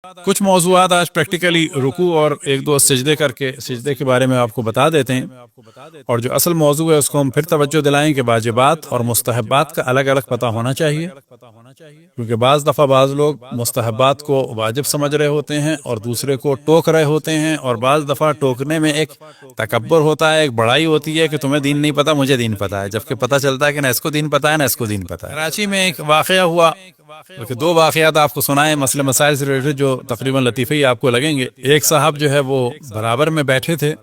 کچھ موضوعات آج پریکٹیکلی رکوع اور ایک دو سجدے کر کے سجدے کے بارے میں آپ کو بتا دیتے ہیں، اور جو اصل موضوع ہے اس کو ہم پھر توجہ دلائیں کہ واجبات اور مستحبات کا الگ الگ پتہ ہونا چاہیے، کیونکہ بعض دفعہ بعض لوگ مستحبات کو واجب سمجھ رہے ہوتے ہیں اور دوسرے کو ٹوک رہے ہوتے ہیں، اور بعض دفعہ ٹوکنے میں ایک تکبر ہوتا ہے، ایک بڑائی ہوتی ہے کہ تمہیں دین نہیں پتا مجھے دین پتا ہے، جبکہ پتہ چلتا ہے کہ نہ اس کو دین پتا ہے نہ اس کو دین پتا ہے۔ کراچی میں ایک واقعہ ہوا، بلکہ دو واقعات آپ کو سنائیں مسئلے مسائل سے ریلیٹڈ جو تقریباً لطیفے ہی آپ کو لگیں گے۔ ایک صاحب جو ہے وہ برابر میں بیٹھے تھے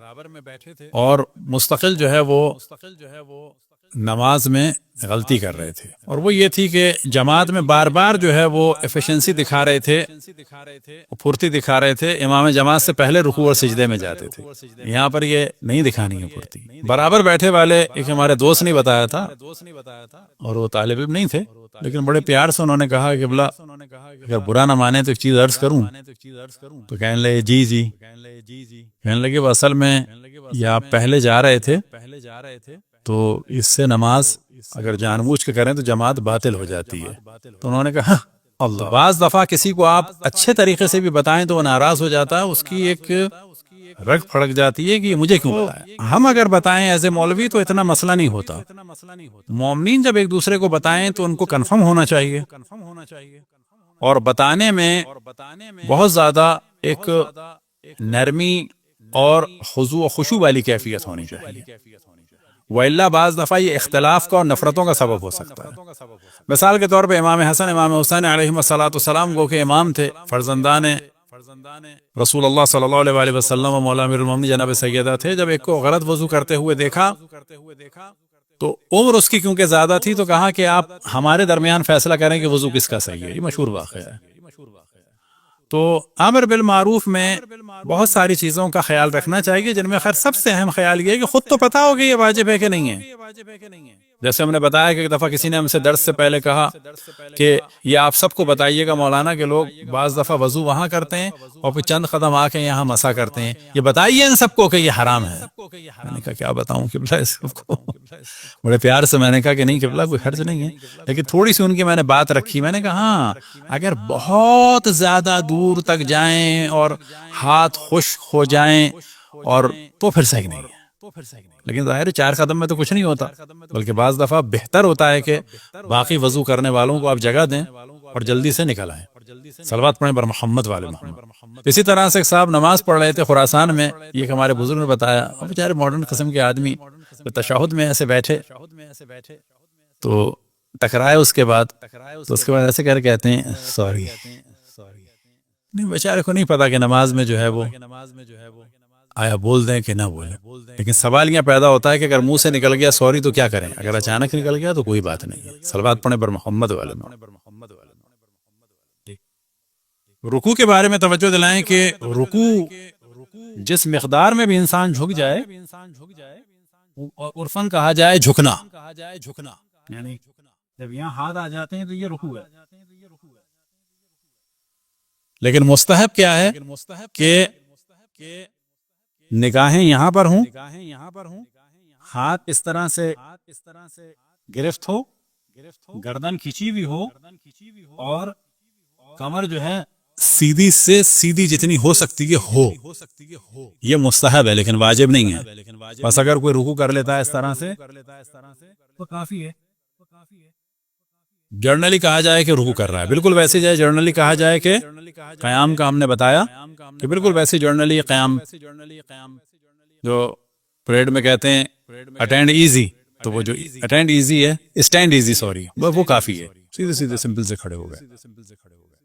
اور مستقل جو ہے وہ نماز میں غلطی کر رہے تھے، اور وہ یہ تھی کہ جماعت میں بار بار جو ہے وہ ایفیشنسی دکھا رہے تھے، پھرتی دکھا رہے تھے، امام جماعت سے پہلے رکوع اور سجدے میں جاتے تھے۔ یہاں پر یہ نہیں دکھانی ہے پھرتی۔ برابر بیٹھے والے ایک ہمارے دوست نے بتایا تھا، اور وہ طالب علم نہیں تھے، لیکن بڑے پیار سے انہوں نے کہا کہ بلا اگر برا نہ مانے تو ایک چیز عرض کروں، تو کہنے لگے جی جی، کہنے لگے وہ اصل میں یہ آپ پہلے جا رہے تھے تو اس سے نماز اگر جان بوجھ کے کریں تو جماعت باطل ہو جاتی ہے۔ تو انہوں نے کہا اللہ، بعض دفعہ کسی کو آپ اچھے طریقے سے بھی بتائیں تو وہ ناراض ہو جاتا ہے، اس کی ایک رگ پھڑک جاتی ہے کہ یہ مجھے کیوں بتایا۔ ہم اگر بتائیں ایز اے مولوی تو اتنا مسئلہ نہیں ہوتا، مومنین جب ایک دوسرے کو بتائیں تو ان کو کنفرم ہونا چاہیے، اور بتانے میں بہت زیادہ ایک نرمی اور خضوع و خشوع والی کیفیت ہونی چاہیے، وإلا بعض دفعہ یہ اختلاف کا اور نفرتوں کا سبب ہو سکتا ہے۔ مثال کے طور پہ امام حسن امام حسین علیہم الصلوۃ والسلام گو کہ امام تھے، فرزندان رسول اللہ صلی اللہ علیہ وآلہ وسلم و مولا امیر المومنین جناب سیدہ تھے۔ جب ایک کو غلط وضو کرتے ہوئے دیکھا تو عمر اس کی کیونکہ زیادہ تھی تو کہا کہ آپ ہمارے درمیان فیصلہ کریں کہ وضو کس کا صحیح ہے۔ یہ مشہور واقعہ ہے۔ تو امر بالمعروف میں بہت ساری چیزوں کا خیال رکھنا چاہیے، جن میں خیر سب سے اہم خیال یہ ہے کہ خود تو پتا ہو کہ یہ واجب ہے کہ نہیں ہے۔ جیسے ہم نے بتایا کہ ایک دفعہ کسی نے ہم سے درس سے پہلے کہا کہ یہ آپ سب کو بتائیے گا مولانا کہ لوگ بعض دفعہ وضو وہاں کرتے ہیں اور پھر چند قدم آ کے یہاں مسا کرتے ہیں، یہ بتائیے ان سب کو کہ یہ حرام ہے۔ میں نے کہا کیا بتاؤں قبلہ اس کو، بڑے پیار سے میں نے کہا کہ نہیں قبلہ کوئی حرج نہیں ہے، لیکن تھوڑی سی ان کی میں نے بات رکھی۔ میں نے کہا ہاں اگر بہت زیادہ دور تک جائیں اور ہاتھ خشک ہو جائیں اور تو پھر صحیح نہیں ہے، لیکن ظاہر ہے 4 قدم میں تو کچھ نہیں ہوتا، بلکہ بعض دفعہ بہتر ہوتا ہے کہ باقی وضو کرنے والوں کو آپ جگہ دیں اور جلدی سے نکل آئیں۔ صلوات پڑھیں بر محمد والے محمد۔ اسی طرح سے ایک صاحب نماز پڑھ رہے تھے خراسان میں، یہ کہ ہمارے بزرگ نے بتایا، بیچارے ماڈرن قسم کے آدمی تشہد میں ایسے بیٹھے تو ٹکرائے، اس کے بعد ایسے کر کہتے ہیں سوری، نہیں بیچارے کو نہیں پتا کہ نماز میں جو ہے وہ آیا بول دیں کہ نہ بولیں، لیکن سوال یہ پیدا ہوتا ہے کہ اگر منہ سے نکل گیا سوری تو کیا کریں، اگر اچانک نکل گیا تو کوئی بات نہیں ہے۔ صلوات پڑھیں بر محمد والے محمد۔ رکوع کے بارے میں توجہ دلائیں کہ رکوع جس مقدار میں بھی انسان جھک جائے، عرفاً کہا جائے جھکنا، یعنی جب یہاں ہاتھ آ جاتے ہیں تو یہ رکوع ہے، لیکن مستحب کیا ہے کہ نگاہیں یہاں پر ہوں، ہاتھ اس طرح سے گرفت ہو، گردن کھچی ہوئی ہو، اور کمر جو ہے سیدھی سے سیدھی جتنی ہو سکتی ہے ہو۔ یہ مستحب ہے لیکن واجب نہیں ہے، بس اگر کوئی رکوع کر لیتا ہے اس طرح سے تو کافی ہے۔ جرنلی کہا جائے کہ رکوع کر رہا ہے، بالکل ویسے جائے جرنلی کہا جائے کہ قیام کا ہم نے بتایا کہ بالکل ویسے جرنلی قیام جو پریڈ میں کہتے ہیں اٹینڈ ایزی، تو وہ جو اٹینڈ ایزی ہے، اسٹینڈ ایزی سوری، وہ کافی ہے، سیدھے سیدھے سمپل سے کھڑے ہو گئے۔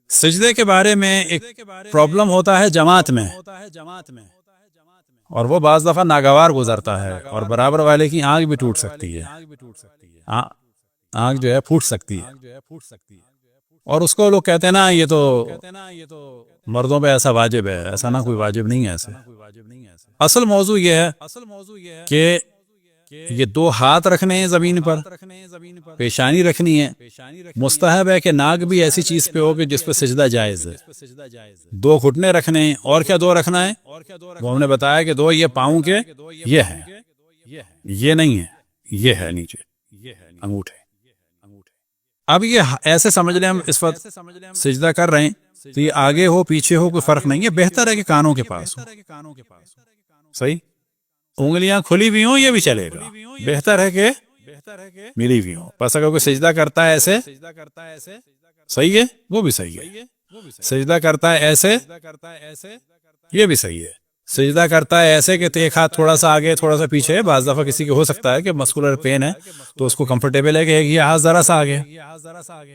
سجدے کے بارے میں ایک پرابلم ہوتا ہے جماعت میں، اور وہ بعض دفعہ ناگوار گزرتا ہے، اور برابر والے کی آنکھ بھی ٹوٹ سکتی ہے، آنکھ جو ہے پھوٹ سکتی ہے، اور اس کو لوگ کہتے ہیں نا یہ تو مردوں پہ ایسا واجب ہے، ایسا نہ کوئی واجب نہیں ہے ایسے۔ اصل موضوع یہ ہے کہ یہ 2 ہاتھ رکھنے ہیں زمین پر، پیشانی رکھنی ہے، مستحب ہے کہ ناک بھی ایسی چیز پہ ہو کہ جس پہ سجدہ جائز ہے، 2 گھٹنے رکھنے ہیں، اور کیا 2 رکھنا ہے، وہ ہم نے بتایا کہ 2 یہ پاؤں کے یہ ہے، یہ نہیں ہے، یہ ہے نیچے انگوٹھے۔ اب یہ ایسے سمجھ لیں ہم اس وقت سجدہ کر رہے ہیں تو یہ آگے ہو پیچھے ہو کوئی فرق نہیں ہے، بہتر ہے کہ کانوں کے پاس ہو. صحیح، انگلیاں کھلی بھی ہوں یہ بھی چلے گا، بہتر ہے کہ ملی بھی ہوں. بس اگر کوئی سجدہ کرتا ہے ایسے، صحیح ہے، وہ بھی صحیح ہے. سجدہ کرتا ہے ایسے، یہ بھی صحیح ہے. سجدہ کرتا ہے ایسے کہ ایک ہاتھ تھوڑا سا آگے تھوڑا سا پیچھے ہے. بعض دفعہ کسی کو ہو سکتا ہے کہ مسکولر پین ہے تو اس کو کمفرٹیبل ہے کہ یہ ہاتھ ذرا سا آگے،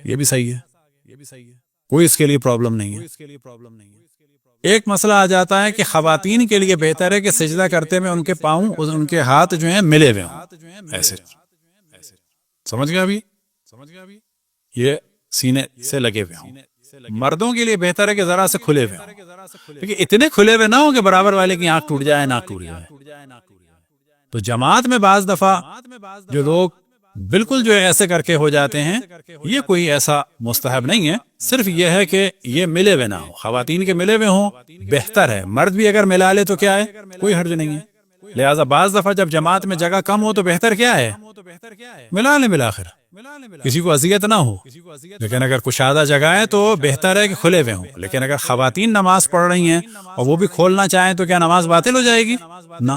یہ بھی صحیح ہے، کوئی اس کے لیے پرابلم نہیں ہے. ایک مسئلہ آ جاتا ہے کہ خواتین کے لیے بہتر ہے کہ سجدہ کرتے میں ان کے پاؤں ان کے ہاتھ جو ہیں ملے ہوئے ہوں ایسے. سمجھ گیا ابھی؟ یہ سینے سے لگے ہوئے ہوں. مردوں کے لیے بہتر ہے کہ ذرا سے کھلے ہوئے ہوں، لیکن اتنے کھلے ہوئے نہ ہوں کہ برابر والے کی آنکھ ٹوٹ جائے، ناک ٹوٹ جائے. تو جماعت میں بعض دفعہ جو لوگ بالکل جو ایسے کر کے ہو جاتے ہیں، یہ کوئی ایسا مستحب نہیں ہے. صرف یہ ہے کہ یہ ملے ہوئے نہ ہو، خواتین کے ملے ہوئے ہوں بہتر ہے. مرد بھی اگر ملا لے تو کیا ہے، کوئی حرج نہیں ہے. لہٰذا بعض دفعہ جب جماعت میں جگہ کم ہو تو بہتر کیا ہے، ملا لے بالآخر، کسی کو اذیت نہ ہو. لیکن اگر کشادہ جگہ ہے تو بہتر ہے کہ کھلے ہوئے ہوں. لیکن اگر خواتین نماز پڑھ رہی ہیں اور وہ بھی کھولنا چاہیں تو کیا نماز باطل ہو جائے گی؟ نہ،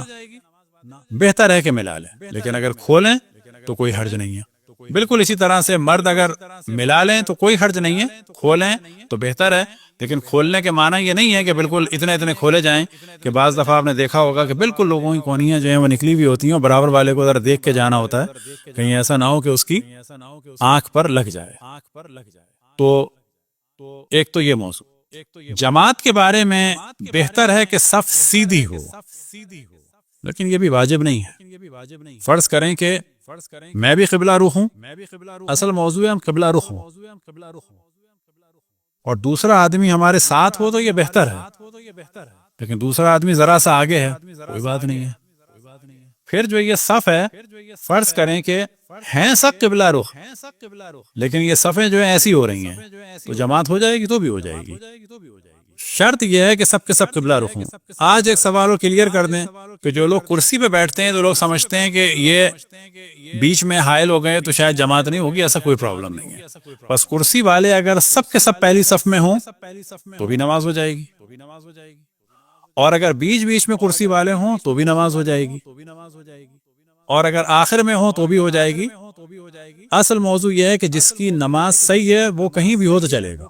بہتر ہے کہ ملا لیں. لیکن اگر کھولیں تو کوئی حرج نہیں ہے. بالکل اسی طرح سے مرد اگر ملا لیں تو کوئی حرج نہیں ہے، کھولیں تو بہتر ہے. لیکن کھولنے کے معنی یہ نہیں ہے کہ بالکل اتنے کھولے جائیں کہ بعض دفعہ آپ نے دیکھا ہوگا کہ بالکل لوگوں کی کونیاں جو ہیں وہ نکلی ہوئی ہوتی ہیں اور برابر والے کو ذرا دیکھ کے جانا ہوتا ہے کہیں ایسا نہ ہو کہ اس کی آنکھ پر لگ جائے. تو ایک تو یہ موضوع. جماعت کے بارے میں بہتر ہے کہ صف سیدھی ہو، لیکن یہ بھی واجب نہیں ہے. فرض کریں کہ میں بھی قبلہ رخ ہوں، اصل موضوع ہے ہم قبلہ رخ ہوں، اور دوسرا آدمی ہمارے ساتھ ہو تو یہ بہتر ہے. لیکن دوسرا آدمی ذرا سا آگے ہے، کوئی بات نہیں ہے. پھر جو یہ صف ہے، فرض کریں کہ ہیں سب قبلہ رخ، لیکن یہ صفیں جو ہیں ایسی ہو رہی ہیں تو جماعت ہو جائے گی تو بھی ہو جائے گی. شرط یہ ہے کہ سب کے سب قبلہ رخ ہوں. آج ایک سوال کو کلیئر کر دیں کہ جو لوگ کرسی پہ بیٹھتے ہیں تو لوگ سمجھتے ہیں کہ یہ بیچ میں حائل ہو گئے تو شاید جماعت نہیں ہوگی. ایسا کوئی پرابلم نہیں ہے. بس کرسی والے اگر سب کے سب پہلی صف میں ہوں تو بھی نماز ہو جائے گی، اور اگر بیچ میں کرسی والے ہوں تو بھی نماز ہو جائے گی، اور اگر آخر میں ہوں تو بھی ہو جائے گی. اصل موضوع یہ ہے کہ جس کی نماز صحیح ہے وہ کہیں بھی ہو تو چلے گا.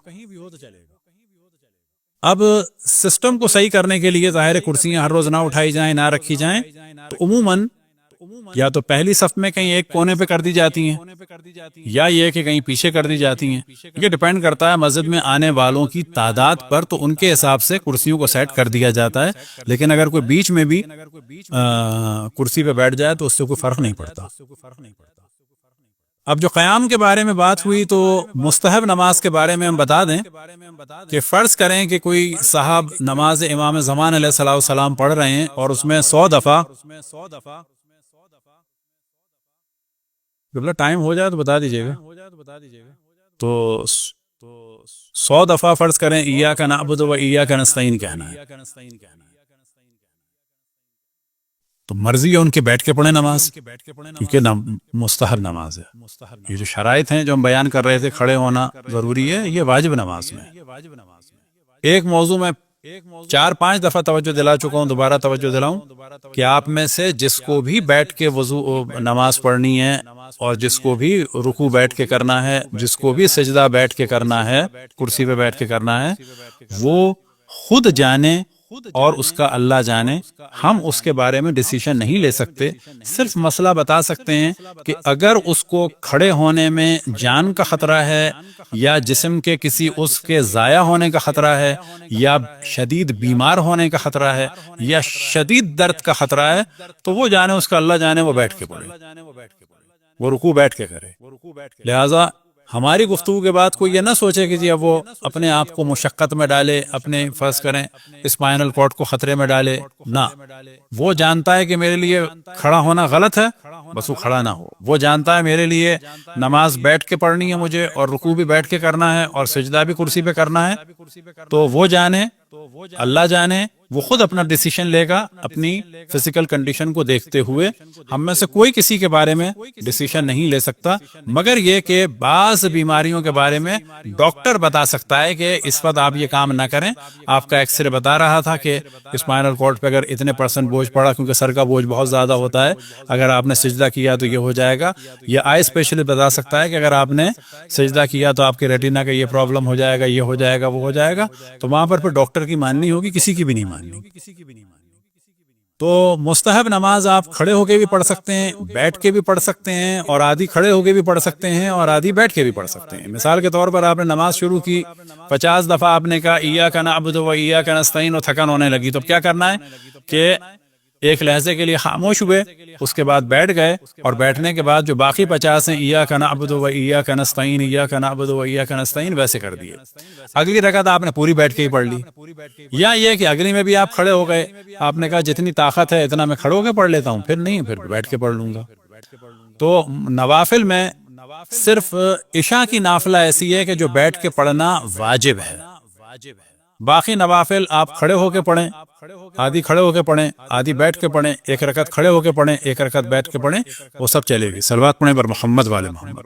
اب سسٹم کو صحیح کرنے کے لیے ظاہر کرسیاں ہر روز نہ اٹھائی جائیں، نہ رکھی جائیں، تو عموماً یا تو پہلی صف میں کہیں ایک کونے پہ کر دی جاتی ہیں، یا یہ کہ کہیں پیچھے کر دی جاتی ہیں. یہ ڈیپینڈ کرتا ہے مسجد میں آنے والوں کی تعداد پر، تو ان کے حساب سے کرسیوں کو سیٹ کر دیا جاتا ہے. لیکن اگر کوئی بیچ میں بھی کرسی پہ بیٹھ جائے تو اس سے کوئی فرق نہیں پڑتا. اب جو قیام کے بارے میں بات ہوئی تو مستحب نماز کے بارے میں ہم بتا دیں کہ فرض کریں کہ کوئی صاحب نماز امام زمان علیہ الصلوۃ والسلام پڑھ رہے ہیں اور اس میں 100 دفعہ، جب ٹائم ہو جائے تو بتا دیجیے گا، تو 100 دفعہ فرض کریں ایاک نعبد و ایاک نستعین کہنا ہے، تو مرضی ہے ان کے بیٹھ کے پڑھیں نماز، کیونکہ مستحب نماز ہے. یہ جو شرائط ہیں جو ہم بیان کر رہے تھے، کھڑے ہونا ضروری ہے، یہ واجب نماز میں. ایک موضوع میں 4-5 دفعہ توجہ دلا چکا ہوں، دوبارہ توجہ دلاؤں کہ آپ میں سے جس کو بھی بیٹھ کے وضو نماز پڑھنی ہے، اور جس کو بھی رکوع بیٹھ کے کرنا ہے، جس کو بھی سجدہ بیٹھ کے کرنا ہے، کرسی پہ بیٹھ کے کرنا ہے، وہ خود جانے اور اس کا اللہ جانے. ہم اس کے بارے میں ڈیسیشن نہیں لے سکتے، صرف مسئلہ بتا سکتے ہیں کہ اگر اس کو کھڑے ہونے میں جان کا خطرہ ہے، یا جسم کے کسی اس کے ضائع ہونے کا خطرہ ہے، یا شدید بیمار ہونے کا خطرہ ہے، یا شدید درد کا خطرہ ہے، تو وہ جانے، اس کا اللہ جانے، وہ بیٹھ کے پڑھے، وہ رکوع بیٹھ کے کرے. لہٰذا ہماری گفتگو کے بعد کوئی یہ نہ سوچے کہ جی اب وہ اپنے آپ کو مشقت میں ڈالے، اپنے فرض کریں اسپائنل کارڈ کو خطرے میں ڈالے. نہ، وہ جانتا ہے کہ میرے لیے کھڑا ہونا غلط ہے، بس وہ کھڑا نہ ہو. وہ جانتا ہے میرے لیے نماز بیٹھ کے پڑھنی ہے مجھے، اور رکوع بھی بیٹھ کے کرنا ہے، اور سجدہ بھی کرسی پہ کرنا ہے، تو وہ جانے، اللہ جانے، وہ خود اپنا ڈیسیشن لے گا اپنی فزیکل کنڈیشن کو دیکھتے ہوئے. ہم میں سے کوئی کسی کے بارے میں ڈیسیشن نہیں لے سکتا، مگر یہ کہ بعض بیماریوں کے بارے میں ڈاکٹر بتا سکتا ہے کہ اس وقت آپ یہ کام نہ کریں. آپ کا ایکس رے بتا رہا تھا کہ اسپائنل کارڈ پہ اگر اتنے % بوجھ پڑا کیونکہ سر کا بوجھ بہت زیادہ ہوتا ہے، اگر آپ نے سجدہ کیا تو یہ ہو جائے گا. یا آئی اسپیشلسٹ بتا سکتا ہے کہ اگر آپ نے سجدہ کیا تو آپ کے ریٹینا کا یہ پرابلم ہو جائے گا، یہ ہو جائے گا، وہ ہو جائے گا. تو وہاں پر پھر ڈاکٹر کی ماننی ہوگی، کسی کی بھی نہیں ماننی. تو مستحب نماز آپ کھڑے ہو کے بھی پڑھ سکتے ہیں، بیٹھ کے بھی پڑھ سکتے ہیں، اور آدھی کھڑے ہو کے بھی پڑھ سکتے ہیں اور آدھی بیٹھ کے بھی پڑھ سکتے ہیں. مثال کے طور پر آپ نے نماز شروع کی، 50 دفعہ آپ نے کہا ایاک نعبد و ایاک نستعین، اور تھکن ہونے لگی، تو کیا کرنا ہے کہ ایک لحظے کے لیے خاموش ہوئے، اس کے بعد بیٹھ گئے، اور بیٹھنے کے بعد جو باقی 50 ہیں ایاک نعبد و ایاک نستعین، ایاک نعبد و ایاک نستعین ویسے کر دیے. اگلی رکعت آپ نے پوری بیٹھ کے ہی پڑھ لی. یا یہ کہ اگلی میں بھی آپ کھڑے ہو گئے، آپ نے کہا جتنی طاقت ہے اتنا میں کھڑے ہو کے پڑھ لیتا ہوں، پھر نہیں، پھر بیٹھ کے پڑھ لوں گا. تو نوافل میں صرف عشاء کی نافلہ ایسی ہے کہ جو بیٹھ کے پڑھنا واجب ہے. باقی نوافل آپ کھڑے ہو کے پڑھیں، آدھی کھڑے ہو کے پڑھیں، آدھی بیٹھ کے پڑھیں، ایک رکعت کھڑے ہو کے پڑھیں، ایک رکعت بیٹھ کے پڑھیں، وہ سب چلے گی. صلوات پڑھیں بر محمد والے محمد.